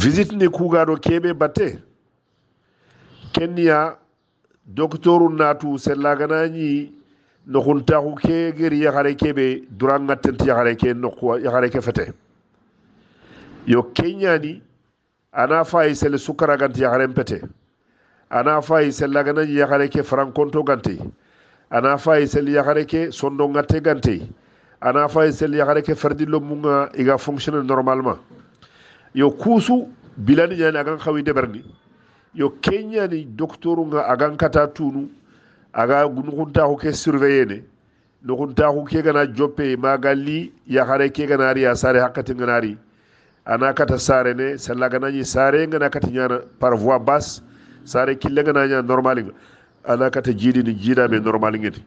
visite ni kugado kebe batte kenya doktoru natu sellaganani no huntahu ke geri yahare kebe duranga tenti yahare ke no yahare ke fete yo kenya ni ana fay sel sukara ganti yahare pete ana fay sellaganani yahare ke frankonto ganti ana fay sel yahare ke sondo ngate ganti ana fay sel yahare ke fardillo munga iga fonctionner normalement yo kusu bilani nyani agan xawi deberni yo kenya ni doktoru nga agan kata tunu aga nukuntaxu ke surveiller ne nukuntaxu ke gana joppe magali yaxare ke ganari a sare hakkati nganari ana kata sare ne sella ganañi sare ngana kati ñana par voie basse sare kille ngana ña normal nga ana kata jiidi ni jiidame normal ngeti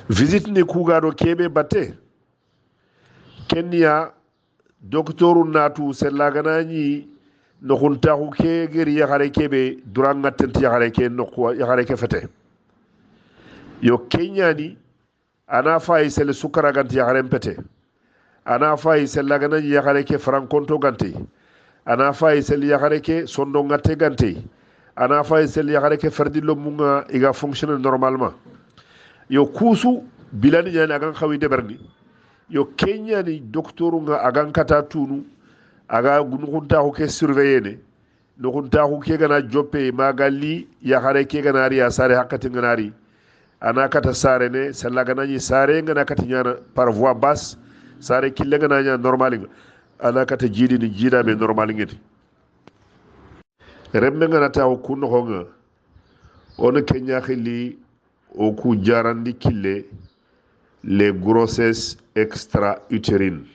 visite ni kugaɗo keɓe batte kenya doktoru natu sella ganañi no huntahu ke geri yahare kebe duranga tenti yahare ke no yahare ke fete yo kenya ni ana fay sel sukara ganti yahare pete ana fay sel lagana yahare ke frankonto ganti ana fay sel yahare ke sondo ngate ganti ana fay sel yahare ke fardillo munga iga fonctionner normalement yo kusu bilani nyani agan xawi deberni yo kenya ni doktoru nga agan kata tunu aga nukuntaxu ke surveiller ne nukuntaxu ke gana joppe magali yaxare ke ganari a sare hakkati nganari ana kata sare ne sella ganañi sare ngana kati ñana par voie basse sare kille ngana ña normal nga ana kata jiidi ni jiidame normal ngeti rembe ngana taxu ku noxonga ono kenya xilli o ku jarandi kille les grossesses extra-utérines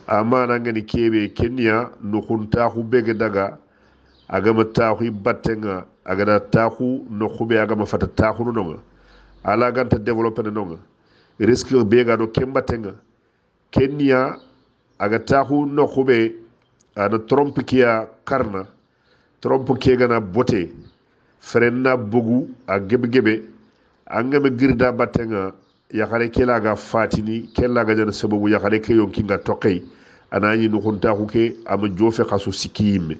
amana ngani kebe kenya nukuntaxu bege daga agama taxu battenga agada taxu no xube agama fata taxu nonga ala ganta développer nonga risque bega do kembatenga kenya aga taxu no xube ana trompe kia karna trompe ke gana bote frenna bugu a gebe angame girda battenga yakare kela ga fatini kella ga jana sababu yakare ke yonkinga tokay anani no huntaxu ke ama jofe xasu sikki yimme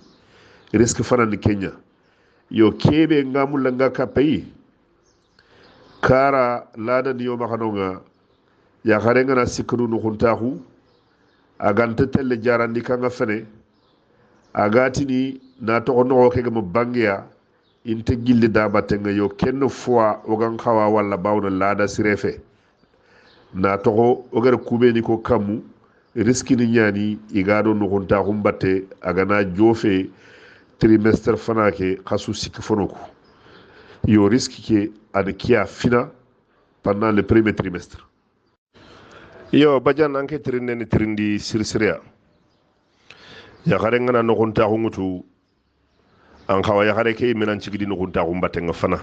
risque fanani kenya yo kebe ngamula nga ka pay kara lada ni yo maxanonga yakare ngana sikkanu no huntaxu aganta telle jarandi kanga fene agatini na toxo noxo ke gama bangeya inte gilli da battenga yo kenno fois ogan xawa walla bawna lada sirefe na toxo ogara kubeni ko kammu risque ni ñani igado no honta humbatte agana jofe trimestre fana ke xasu sikki fonoku yo risque ke ad kia fina pendant le premier trimestre yo badian anke trinene trindi sirsiria ya xare ngana no honta hungutu an xawa ya xare ke menan cigidi no honta humbatte nga fana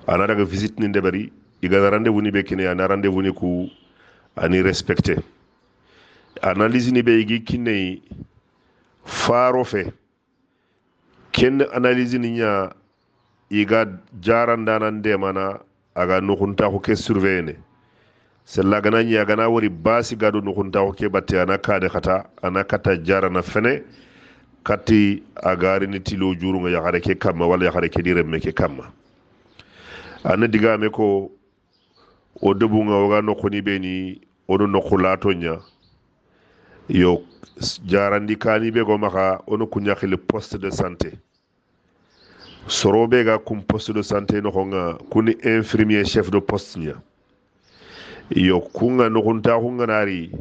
ana daga visite ni ndebari igana rendez-vous ni bekine ana rendez-vous ni ku ani respecté analyse ni be igi kinne faro fe ken analyse ni nya iga jaranda nan de mana aga nukunta ko ke surveiller sella gana nya gana wori basi gado nukunta ko ke batte ana kade khata ana kata jarana fene kati agari ni tilo juru nga yakare ke kamma wala yakare ke diremme ke kamma ana diga me ko o debu nga waga nokoni beni ono nokulato nya yo jarandi kani be go maka ono kunyaki le poste de santé sorobe ga kum poste de santé no nga kuni infirmier chef de poste nya yo kunga no kunta kunga nari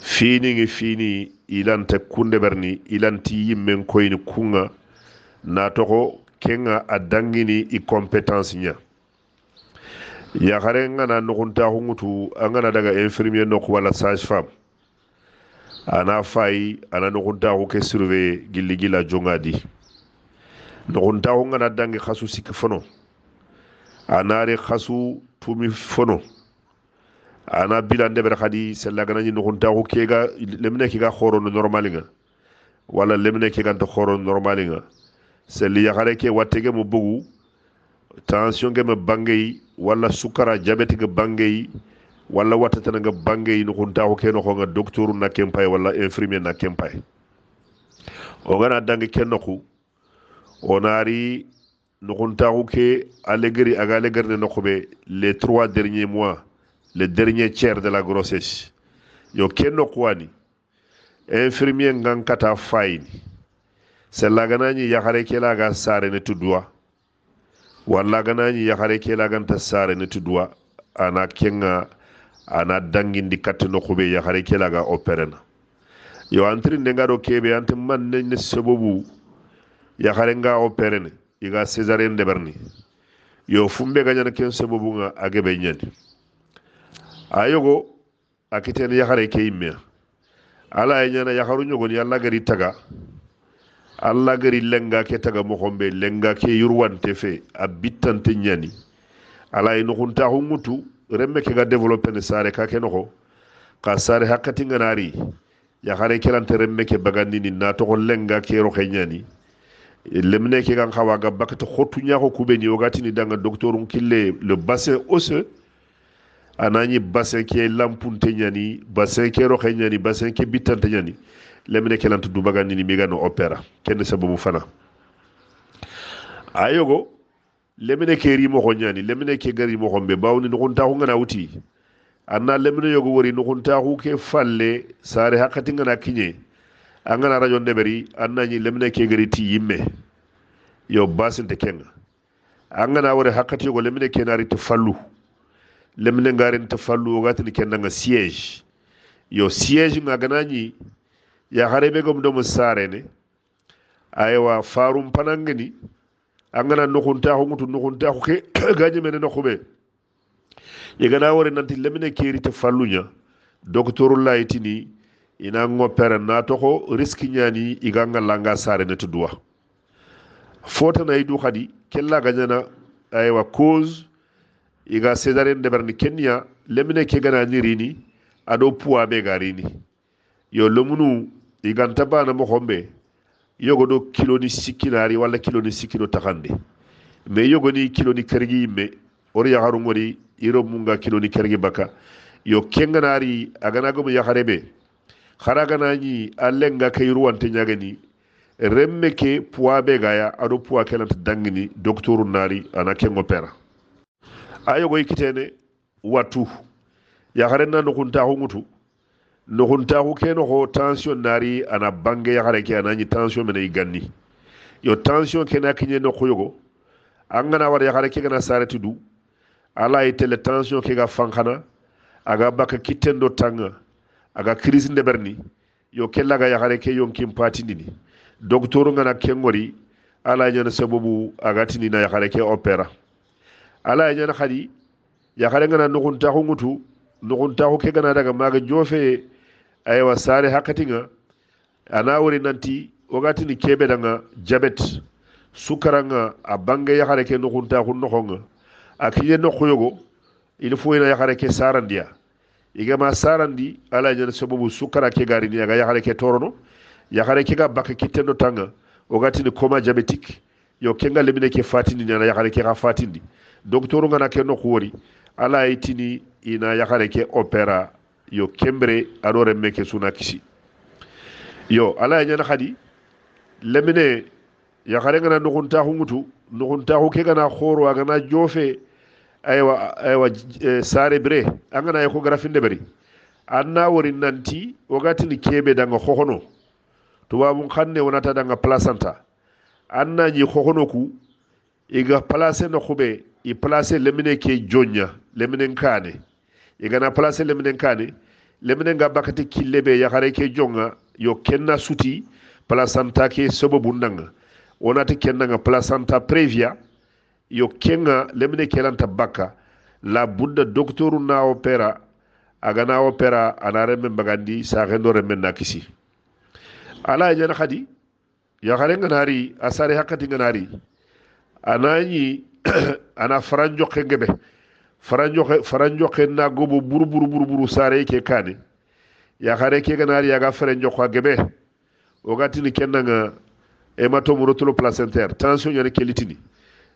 fini ilante kunde berni ilanti yimmen koyni kunga na toko kenga adangini i compétence nya ya xare ngana no kunta kungutu angana daga infirmier no wala sage femme ana fay ana no kunta ko ke surveiller gilli gila jongadi no kunta ko ngana dangi khasu sik fono anare khasu tumi fono ana bilande ber khadi sella gana ni no kunta ko ke ga lemne ki ga khoro no normal nga wala lemne ki ga to khoro normal nga selli ya xare ke watege mo bugu tension ge me bangay wala sukara diabète ge bangay walla wattatana nga bange no hunta ko keno ko nga docteur na kempay walla infirmier na kempay o gana dangi kenno ku onari no hunta ko ke allegri aga allegri no ko be les 3 derniers mois le dernier tiers de la grossesse yo kenno ko wani infirmier ngan kata fayni sella ganani yakare kela ga sare ne tudwa walla ganani yakare kela ganta sare ne tudwa ana kenga ana dangindi katno khube yakare kela ga operena yo antri ndenga do kebe ante man ne sababu yakare nga operene iga césarienne de berni yo fumbe ganyana ken sababu nga agebe nyani ayogo akitene yakare ke imme ala nyana yakaru nyogo ni alla gari taga alla gari lenga ke taga mo xombe lenga ke yurwante fe a bittante ñani ala ino hunta humutu remme ke ga développer ne sare ka ke noxo ka sare hakkati nganari ya xare kelante remme ke bagandi ni na to lenga ke ro xe ñani lemne ke gan xawa ga bakata xotu ñaxo kubeni ogati ni danga docteur kille le bassin osseux anani bassin ke lampunte ñani bassin ke ro xe ñani bassin ke bittante ñani lemine kelanta du bagandi ni migano opéra kenn sababu fana ayogo lemine ke rimo ko nyani lemine ke gari mo xombe bawni no kunta ko ngana wuti anna lemine yogo wori no kunta ko ke falle sare hakati ngana kinye angana radio ndeberi anna ni lemine ke gari ti yimme yo basinte kenga angana wori hakati yogo lemine ke nari to fallu lemine ngarin to fallu o gatini kenanga siège yo siège ngaganañi ya harebe gom do musarene aywa farum panangani angana nukunta ko mutu nukunta ko ke gaje men no khube yegana wori nanti lemine keri te fallunya docteur laytini ina ngopere na to ko risque nyani iganga langa sare ne tudwa fota na idu khadi kella ganyana aywa cause iga césarienne de berni kenya lemine ke gana nirini ado puwa be garini yo lomunu iganta bana mo xombe yogo do kilo ni sikinari wala kilo ni sikino takande me yogo ni kilo ni kergi me ori yaharu ngori iro munga kilo ni kergi baka yo kenganari agana go ya harebe haragana ni alenga kayru wante nyagani remme ke puabe gaya ado puwa kelant dangini docteur nari ana kengo pera ayogo ikitene watu ya harena no kunta hungutu no hunta ko keno ho tension nari ana bange ya hareke anani tension mena iganni yo tension kena kinye no khoyogo angana war ya hareke gana sarati du ala itele tension ke ga fankana aga baka kitendo tanga aga crise ndeberni yo kella ga ya hareke yon kim patindini docteur ngana kengori ala nyana sababu aga tini na ya hareke opera ala nyana khadi ya hare ngana no hunta ko ngutu no hunta ko ke gana daga maga jofe aywa sare hakatinga ana wori nanti ogati ni kebe danga jabet sukaranga a bange ya hare ke no hunta ko no honga akiye no khoyogo il faut ina ya hare ke sarandia igama sarandi ala nyana sababu sukara ke gari ni ya hare ke torono ya hare ke ga bakka kitendo tanga ogati ni coma diabétique yo kenga lemine ke fatindi na ya hare ke ga fatindi docteur ngana ke no khori ala itini ina ya hare ke opera yo kembre adore meke suna kisi yo ala nyana khadi lemine ya hare ngana no hunta hungutu no hunta ho ke gana khoro agana jofe aywa sare bre angana e ko grafinde bari anna wori nanti ogati ni kebe danga khohono to wabun khanne wonata danga placenta anna ni khohono ku iga place no khube i place lemine ke jonya lemine kane igana place lemine kane lemine nga bakati killebe ya hare ke jonga yo kenna suti placenta ke sababu ndanga onati kenna nga placenta previa yo kenga lemine kelanta baka la budda docteuru na opera agana opera anare men bagandi sa rendo remen nakisi ala jana khadi ya hare nganari asare hakati nganari anani ana faranjo kengebe faranjo kenna gobo buru sare ke kane ya hare ke ganari ya ga faranjo kwa gebe o gatini kenna nga hematome rotulo placentaire tension yana kelitini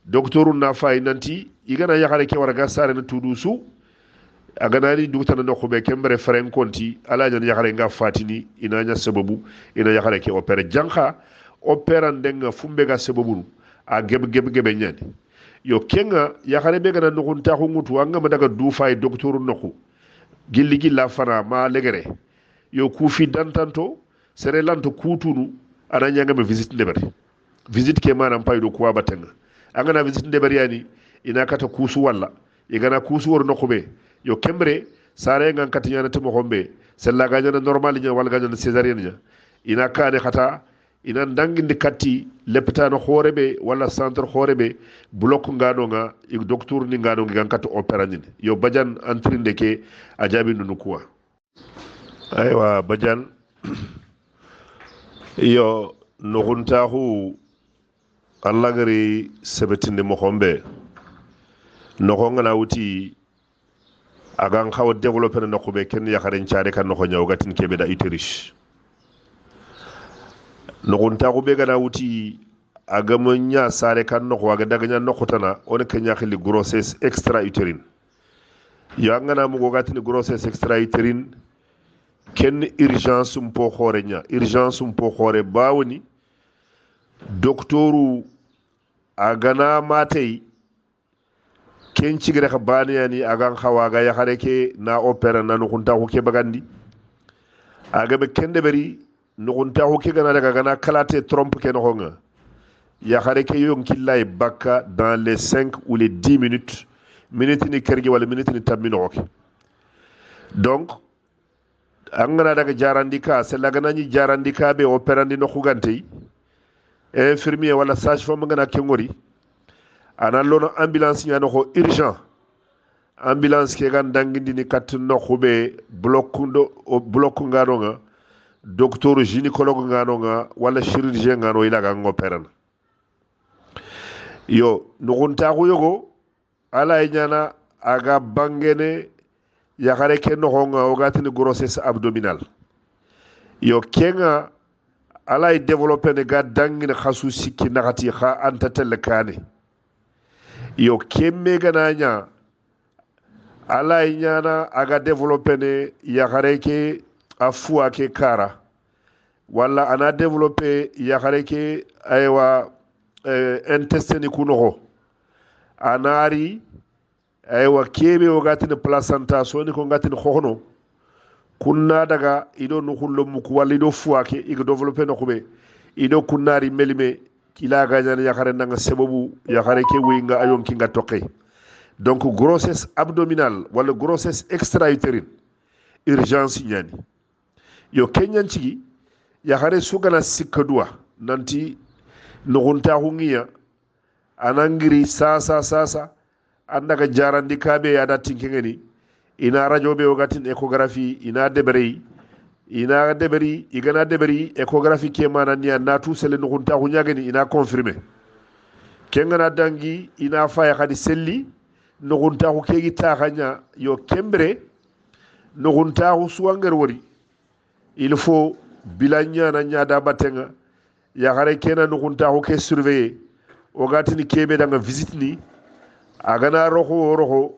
docteuru na fay nanti igana ya hare ke waraga sare na tudu su aganani dugtana no khube kembere faren konti ala jan yakare nga fatini ina nya sababu ina yakare ke opere janka opera ndenga fumbe ga sababu a gebe nyani yo kenga yakare be gana no kunta ko ngutu anga madaga du fay docteur nokku gilli gilla fana ma legere yo kufi dantanto sere lanto kutunu ana nyanga be visite ndebere visite ke manam paydo kuwa batenga anga na visite ndebere yani ina kata kusu walla igana kusu wor nokube yo kembre sare ngan kati nyana timo hombe sella ga nyana normal nya wal ga nyana césarienne nya ina kane khata ina dangindi katti leptano horebe wala centre horebe bloc ngano nga i docteur ni ngano ngi katti opéra ni yo bajan entrinde ke ajabi nunu kuwa aywa bajan yo no guntahu Allah gari sebetinde mo hombe no ko ngana wuti agan xaw développer na ko be ken yakaren ciare kan no ko nyaw gatin kebe da uterus no gonta ko be gana wuti agama nya sare kan no ko aga daga nya no khotana on ke nya khili grossesse extra utérine yo ngana mo gatin grossesse extra utérine ken urgence mpo xore nya urgence mpo xore bawni doktoru agana matei ken cigre ka bani yani agan xawa ga yaxare ke na opéra na no kunta ko ke bagandi aga be kende beri no kunta ko ke gana daga gana kalate trompe ke no nga yaxare ke yon killay bakka dans les 5 ou les 10 minutes minute ni kergi wala minute ni tamino ok donc angana daga jarandika se lagana ni jarandika be opérandi no xugante infirmier wala sage femme ngana ke ngori ana lono ambulance nyano ko urgent ambulance ke gan dangindi ni kat no khube bloc ngano nga docteur gynécologue ngano nga wala chirurgien ngano ila ga ngoperan yo no gonta ko yogo ala nyana aga bangene ya xare ke no nga o gatini grossesse abdominale yo kenga ala développer ne ga dangini khasu sikki nakati kha anta tel kane yo kemme gananya ala nyana aga développer ne yakare ke afua ke kara wala ana développer yakare ke aywa intestine kunoho anari aywa kebe o gatine placenta so ni ko gatine khono kunna daga ido no hullo muku wala ido fuake igo développer no kube ido kunnari melime kila gañan yakare nanga sababu yakare ke winga ayon ki nga toqe donc grossesse abdominale wala grossesse extra utérine urgence ñani yo kenyan ci yakare sugana sikadua nanti no gunta hungiya anangiri sasa andaka jarandi kabe ada tinkengeni ina radio be o gatin échographie ina deberi igana deberi échographie ke manania na tout sele no gunta hu nyagani ina confirmer kengana dangi ina faya khadi selli no gunta hu kegi taxanya yo kembre no gunta hu suwanger wori il faut bilanya na nyada batenga ya xare kena no gunta hu ke surveiller o gatini kebe danga visite ni agana roho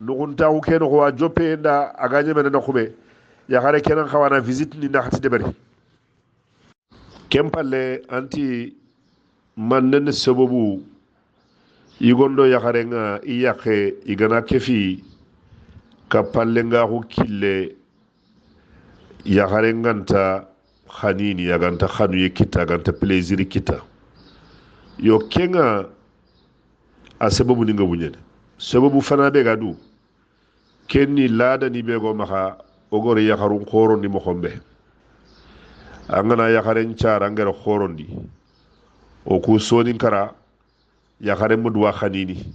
no gunta hu ke no wa jope nda aganye mena no khube ya xare kenan xawana visite ni naxati debari kempalle anti mannen sababu igondo ya xare nga iyaqe igana kefi ka palle nga hu kille ya xare nganta khanini ya ganta khanu yekita ganta plaisir kita yo kenga a sababu ni nga bunyene sababu fana be gadu kenni lada ni be go maha ogore yakharun khorondi mo khombe angana yakharen cara ngere khorondi o ku soni kara yakhare mudwa khanini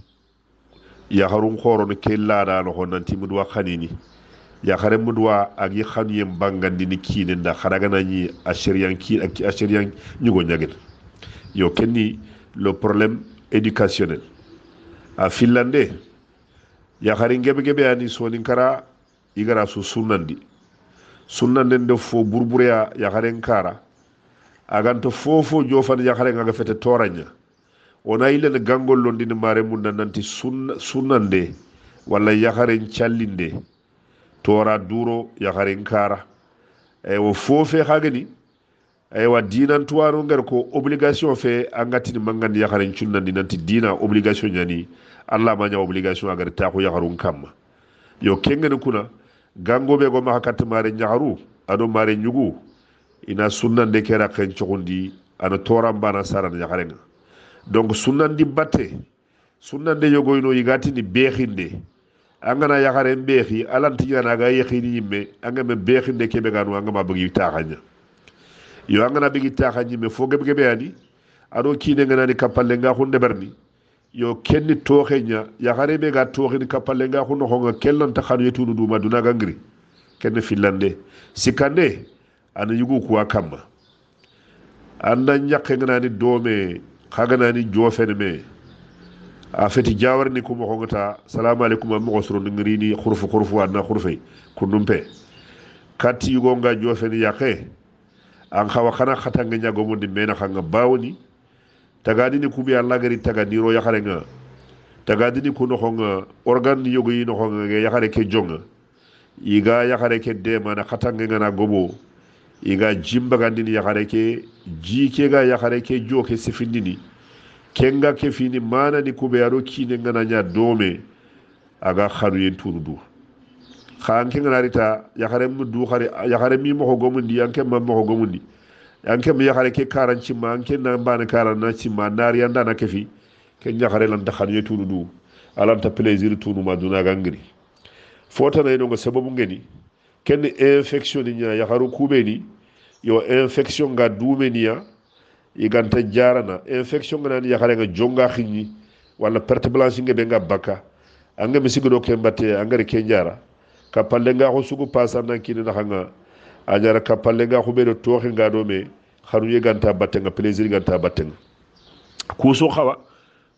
yakharun khoron ke lada no honanti mudwa khanini yakhare mudwa agi khaniyem bangandi ni kine nda kharaga ni ashiriyan ki ak ashiriyan nyugo nyagel yo kenni le problème éducationnel a finlandais yakhare gebe ani soni kara igara su sunnandi de fo burbureya yakharen kara aganto fofo jofan yakharen aga fete toranya ona ilene gangol londini mare mun nanti sunnande walla yakharen challinde tora duro yakaren kara wo fofe hagani wa dinan tuwano ngar ko obligation fe angatini mangandi yakaren cunnandi nanti dina obligation ñani allah maña obligation agari taxu yakarun kamma yo kengeni kuna gangoɓe go maxa katta mare ñaxaru aɗo mare ñugu ina sunnande kera ken coxundi ana torambana sarana yaxarenga donc sunnandi batte sunnande yogoyno yigatini beexinde angana yaxaren beexi alantiñanaga yexini yimme angame beexinde keɓe ganu angama begi taxaña yo angana begi taxa ñimme fo geɓgeɓe ani aɗo kinengenani kappalle nga xu ndeɓerni yo kenni toxeña yaxare ɓe ga toxini kappalle nga xu noxonga kellanta xanu yetunu duma dunaga ngiri kenne fillande sikkande ana yugu kuwa kamma anda ñakkengenani doome xaganani jofene me a feti jawarni ku moxongata salamu aleykum a moxo soro ngirini xurfu adna xurfey kundumpe katti yugonga jofene yaqe an xawa xana xatange ñagomundi mena xanga bawni tagadini kuɓe allah gari tagadiro yaxarenga tagadini ku noxonga organe yogoyi noxonga ge yaxare ke jonga iga yaxare ke demana xatange ngana gobo iga jimbagandini yaxare ke ji ke ga yaxare ke jo ke sifindini kenga ke fini mana ni kube aro kine ngana nya dome aga xaru yen tunu du xan ke ngana rita yaxare mu du xare yaxare mi mo gomundi yanke ma mo gomundi yanke mi yaxare ke karanci ma anke na bana karana ci ma nar yanda na ke fi ke yaxare lan taxan yen tunu du alanta plaisir tunu ma duna gangri fota na no sababu ngeni ken infection ni nya yaxaru kube ni yo infection ga dumeniya iganta jarana infection ngana yakare nga jonga xigni wala perte blanche nge be nga baka anga misigo ke mbate anga ke njara kapalle nga ko sugu pasa nan kini na hanga ajara kapalle nga ko be do toxi nga do me xaru ye ganta batte nga plaisir ganta batte nga kusu xawa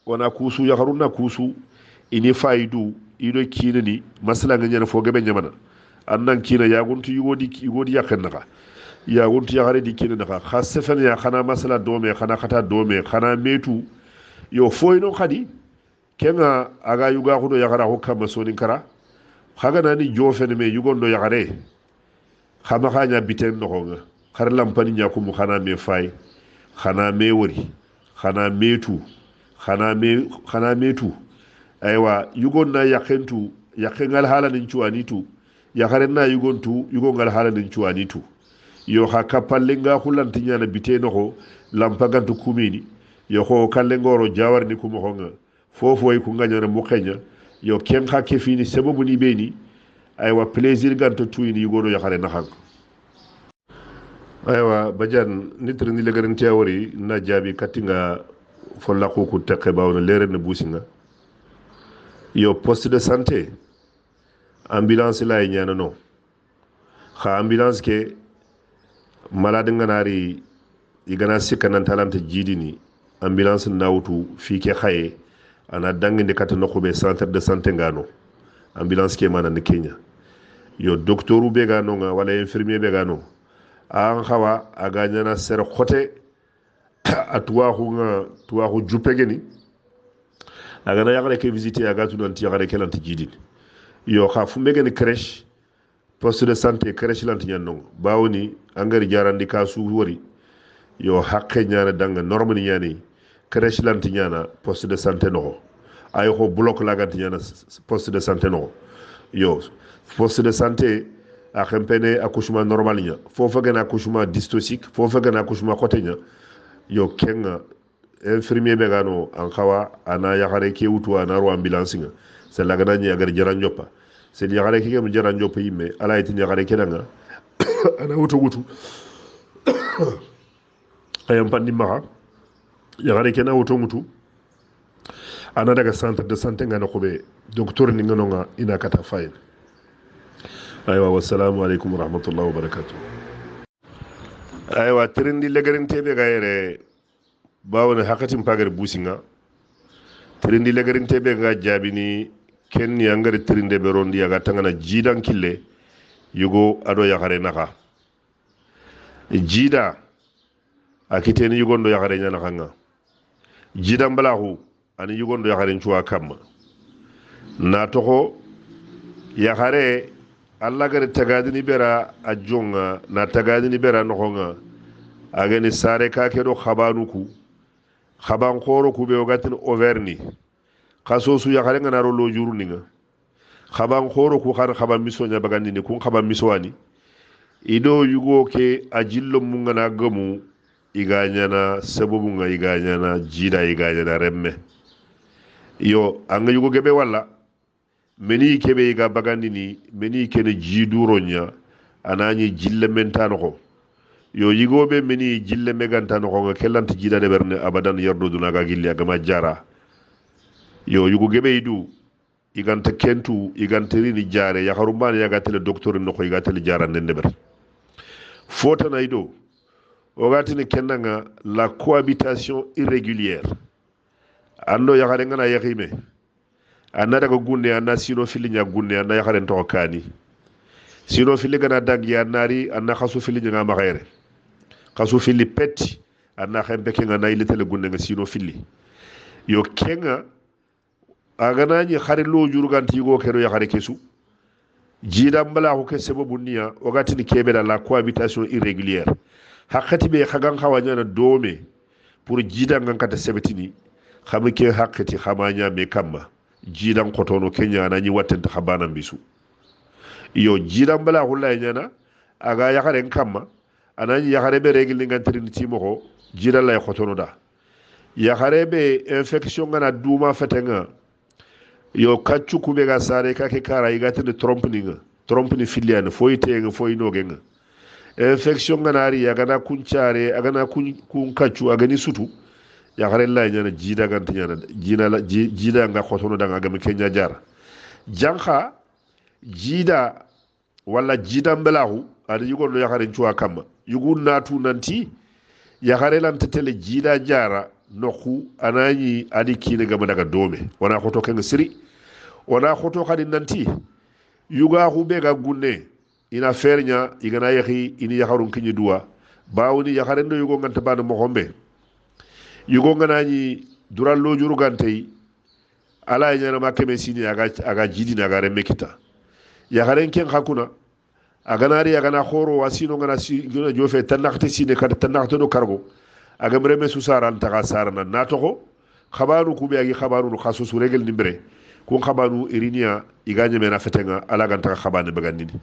wana kusu yakharuna kusu ini faidu ido kinani masala nga nyana fo gebe nyamana annan kina yaguntu yugodi yakhenna ya wontu ya hare dikine naka khasse fen ya khana masala dome khana khata dome khana metu yo foyno khadi kenga aga yuga khudo ya khara hokka masoni kara khaga nani jofen me yugondo ya khare khama khanya biten no nga khar lampani nya ko mu khana me fay khana me wori khana metu khana metu aywa yugonna yakhentu yakhengal halanin cuanitu ya khare na yugongal halanin cuanitu yo ha kapallenga hulanti ñana bite noxo lampagantu kumini yo xo kallengoro jawarni kumo xonga fofoy ku ngañana mu xeña yo ken xa ke fini sababu ni beni aywa plaisir ganto tuyini yugono yaxare naxang aywa badian nitri ni legarin tiawori na jaabi katinga folla ku tekke bawna lere ne businga yo poste de santé ambulance lay ñana no xa ambulance ke malade nganari igana sikka nan talanta jidini ambulance nawtu fi ke khaye ana danginde kata nokube centre de santé ngano ambulance ke mana ne Kenya yo docteuru be gano nga wala infirmier be gano an khawa aga nyana ser khote atwa khu jupegeni aga na yagare ke visiter aga tu nanti yagare ke lanti jidini yo kha fu mbegeni crèche poste de santé crèche lanti nyanno bawni angari jarandi kasu wori yo hakke nyana danga normani nyani crèche lanti nyana poste de santé no ay ko bloc laganti nyana poste de santé no yo poste de santé a xempene accouchement normal nya fofa gana accouchement dystocique fofa gana accouchement côté nya yo kenga infirmier be gano an khawa ana yaxare ke wutu ana ro ambulance nga c'est la gana nya agar jaran jopa c'est yaxare ke gam jaran jopa yimme ala yiti yaxare ke danga ana wutu ayam pandi maha yaxare ke na wutu ana daga centre de santé ngana khobe docteur ni ngano nga ina kata fayin aywa wassalamu alaikum warahmatullahi wabarakatuh aywa tirindi legarin tebe gayere bawone hakatin pagar businga tirindi legarin tebe ga jabini kenni angare tirinde be rondi aga tangana jidan kille yugo ado yakare naka jida akiteni yugondo yakare nyana kanga jidan balahu ani yugondo yakare nchuwa kamma na toho yakare alla gari tagadini bera a jonga na tagadini bera noxonga agani sare kake do xabanuku xaban xoro kube ogatin auverni xaso su yaxare ngana ro lo juruninga xaban xoro ku xan xaban misoña bagandini kun xaban misowani ido yugo ke a jillo mu ngana gamu iga ñana sababu nga iga ñana jida iga ñana remme yo anga yugo gebe walla meni kebe iga bagandini meni kene jiduroña anani jille mentanoxo yo yigoɓe meni jille megantanoxo nga kellanti jida de berne abadan yardo dunaga gilli agama jara yo yugo gebe idu iganta kentu igantirini jare yaharumbani yagatele docteur noxo igatele jaranden ndeɓer fotana ido ogatini kennanga la cohabitation irrégulière ando yakare ngana yakime anna daga gunne anna sino fili nya gunne anna yakare to kani sino fili gana dangi annari anna khasu fili nya ma khaire khasu fili peti anna khembe ke ngana ilitele gunne nga sino fili yo kenga agana ni khare lo jurganti go kero yakare kesu jida mbala ko ke sababu niya ogatini kebe la cohabitation irrégulière hakkati be khagan khawanya na dome pour jida ngankata sebetini xami ke hakkati xamanya me kamma jidan kotono kenya na ni wattenta xabanan bisu iyo jidan bala hulla nyana aga yakare kamma anani yakare be regil ngantrini timoxo jida lay kotono da yakare be infection ngana duma fetenga yo kaccu kube ga sare kake kara igatene trompe ni filiane foyi tenga foyi nogenga infection ngana ari agana kuncare agana kun kaccu agani sutu yakare la nyana jida ganta nyana jida nga khotono danga gam kenya jar janka jida wala jida mbelahu adi yugo no yakare ncuwa kamma yugo natu nanti yakare lan tetele jida jara noku anani adi kine gam daga dome wana khoto kenga siri wana khoto khadi nanti yuga hube ga gunne ina fernya igana yahi ini yaharun kinyi duwa bawuni yakare ndo yugo nganta bana mo hombe yugo nganañi dural lo juru gantey ala e ñanama keme sini aga jidini aga remme kita yakaren ken hakuna aganari agana khoro wasino ngana gina jofe tanakte sine kada tanakte do kargo aga mreme su saran taga sarana natoko khabaru kube agi khabaru no khasu su regel nimbre kun khabaru irinia iganye mena fetenga ala ganta khabane bagandini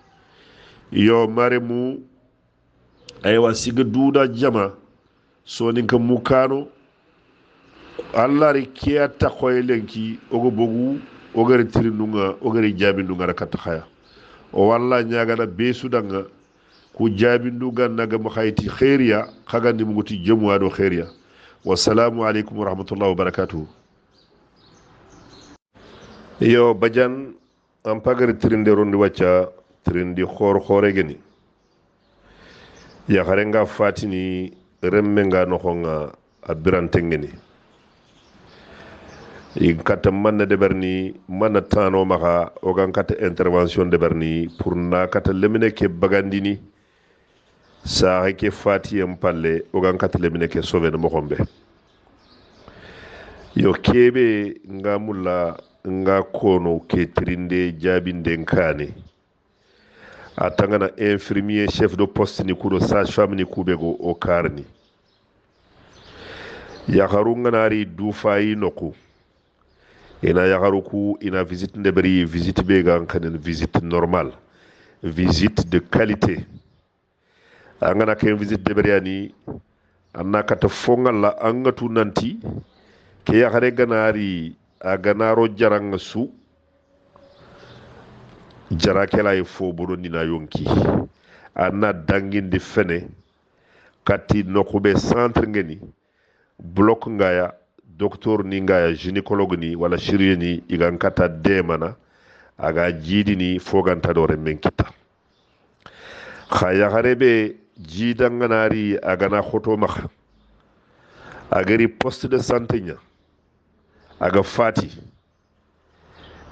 yo maremu aywa siga duda jama so ninka mukano Allah ri kiya ta koyelenki ogo bogu ogari tirinunga ogari jabindunga rakata khaya o walla nyagana besudanga ku jabinduga naga makhayti khairiya khagandi muguti jemwa do khairiya wassalamu alaikum warahmatullahi wabarakatuh yo bajan am pagari tirinde rondi wacca tirindi khore geni ya kharenga fatini remmenga nokhonga abirantengeni i kata manna de berni manna tano maka ogan kata intervention de berni pour na kata lemine ke bagandini sa ke fatiyam palle ogan kata lemine ke sauver mo xombe yo kebe nga mulla nga kono ke trinde jabinde nkane atangana infirmier chef de poste ni kudo sage femme ni kubego o karni ya harunga nari du fayi noku ina yagaruku ina visite ndebri visite be gan kanen visite normale visite de qualité angana ken visite debri ani anna kata fongalla angatu nanti ke yagare ganari a ganaro jaranga su jarakela e fo bodo nina yonki anna danginde fene kati nokube centre ngeni bloc ngaya docteur ni ngaya gynécologue ni wala chirurgien ni igan kata demana aga jidi ni foganta do remmen kita khaya harebe jidanganari agana khoto makha agari poste de santé nya aga fati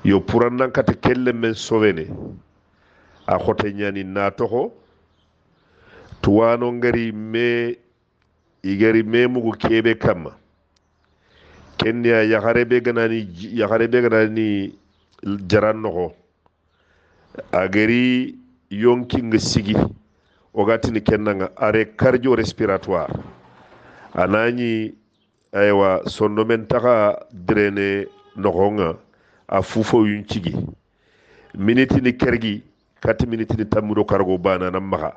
yo purannan kata kelle men sowene a khote nyani na toho tuwano ngari me igari memugo kebe kamma kenya yagarebe ganani jaran noho ageri yonkinga sigi ogatini kennanga arrêt cardio respiratoire anani aywa sonno men taxa drene noxonga a fufo yun cigi minitini kergi kati minitini tammudo kargo bana nan maxa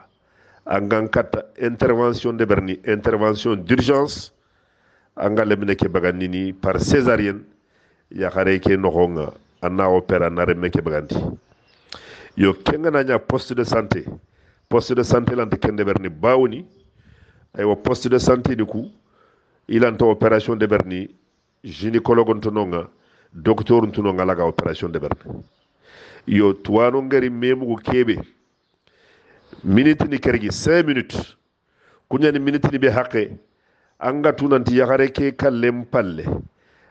angan katta intervention de berni intervention d'urgence anga lemine ke bagandini par césarienne yaxare ke noxonga anna opéra na remme ke bagandi yo kenga naña poste de santé lante kende berni bawni aywa poste de santé ni ku ilanta opération de berni gynécologue ntononga docteur ntononga laga opération de berni yo tuwano ngari memugo kebe minute ni kergi 5 minutes kunyani minute ni be haqqe anga tunanti yaxare ke kallem palle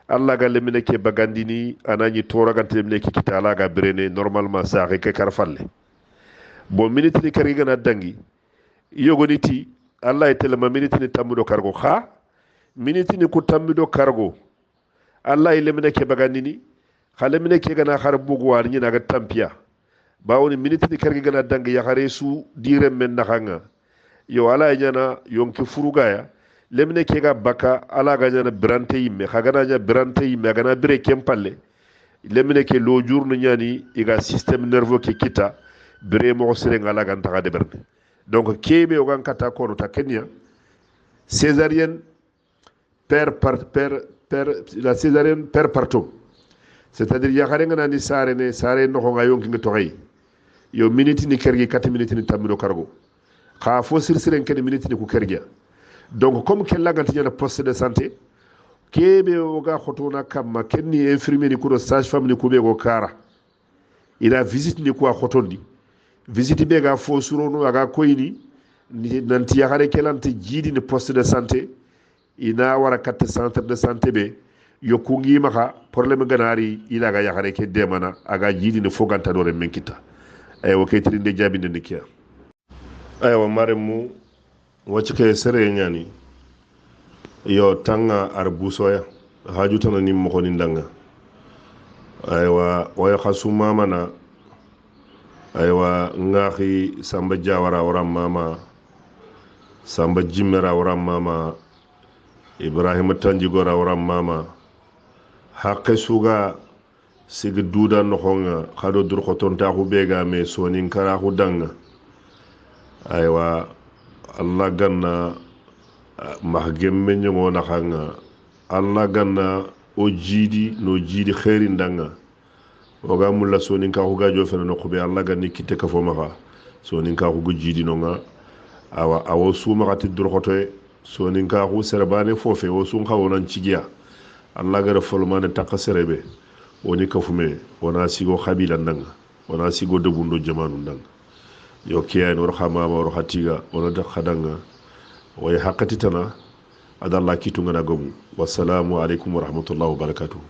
alla ga lemine ke bagandini anani toragante lemine ke kita ala ga brene normalement saxe ke karfalle bon minute ni kergi gana dangi yogoniti alla e telema minute ni tammudo kargo kha minute ni ku tammudo kargo alla e lemine ke bagandini kha lemine ke gana khar bugu war ni naga tampia bawoni minute ni kergi gana dangi yaxare su dire men naxanga yo ala e nyana yonki furugaya lemine ke ga baka ala ga nyana brante yimme khagana nya brante yimme gana bire kempalle lemine ke lo journu nyani iga système nerveux ke kita bire mo sere ngala gan taga de berne donc kebe o gan kata ko ta kenya césarienne la césarienne per partum, c'est-à-dire yakare ngana ni sare no nga yonki ngi toxay yo minute ni kergi 4 minutes ni tamino kargo kha fo sirsiren ken minute ni ku kergia donc comme kella ganti nyana poste de santé kebe o ga khotona kamma kenni infirmier ni ko sage femme ni ko be go kara ila visite ni ko khotondi visite be ga fo surono aga koyni ni nanti yakare kelante jidi ni poste de santé ina wara 4 centre de santé be yo kungi maka problème ganari ila ga yakare ke demana aga jidi ni foganta dore menkita ay wo kaytiri de jabinde ndikia ay wo maremu wacce sere ñani yo tanga ar busoya haju tan ni mo ni ndanga aywa way khasu mama na aywa ngaxi samba jawara wara mama samba jimmera wara mama ibrahima tanjigora wara mama haqqe suga sigi duda no xonga khado dur khoton ta khu bega me sonin kara khu danga aywa allah ganna mahgemme ñongo na xanga allah ganna o jiidi no jiidi xeeri ndanga oga mulla sonin ka xuga jo fene no xube allah ganni kitte ka fo maxa sonin ka xugu jiidi nonga awa awo sumaxati durxotoye sonin ka xu serebane fofe wo sun xa wonan cigiya allah gara folmane taqa serebe woni kafume wona sigo xabila ndanga wona sigo debundo jamanu ndanga yo kiyani wor xamama wor xatiga wona da xadanga way haqqati tana adalla kitu ngana gomu wassalamu alaikum warahmatullahi wabarakatuh